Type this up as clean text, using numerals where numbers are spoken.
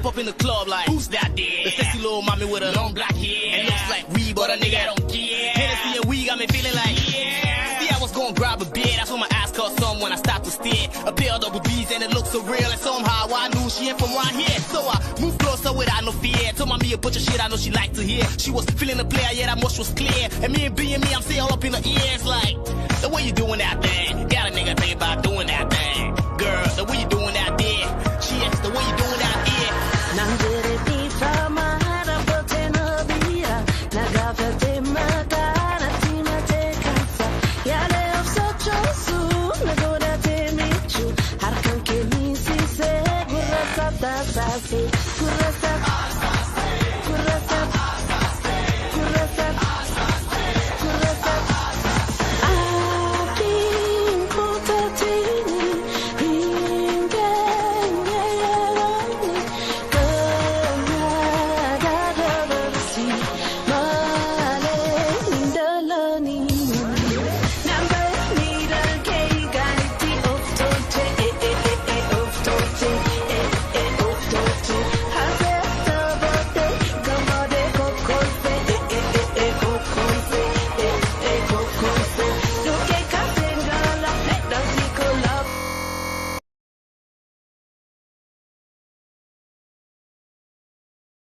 Step up in the club like, who's that there? The sexy little mommy with a long black hair. And looks like weed, but a nigga don't care. Hennessy and weed got me feeling like, yeah. See, I was gonna grab a beer. That's when my ass caught some when I stopped to stare. A pair of double B's and it looked so real. And somehow I knew she ain't from around here. So I moved closer without no fear. Told my me a bunch of shit I know she liked to hear. She was feeling the player, yeah, that much was clear. And me and being me, I'm still all up in her ears like, the way you doing that thing. Got a nigga think about doing that thing. Girl, the way you doing that there. Shit, the way you doing that here. Sassy.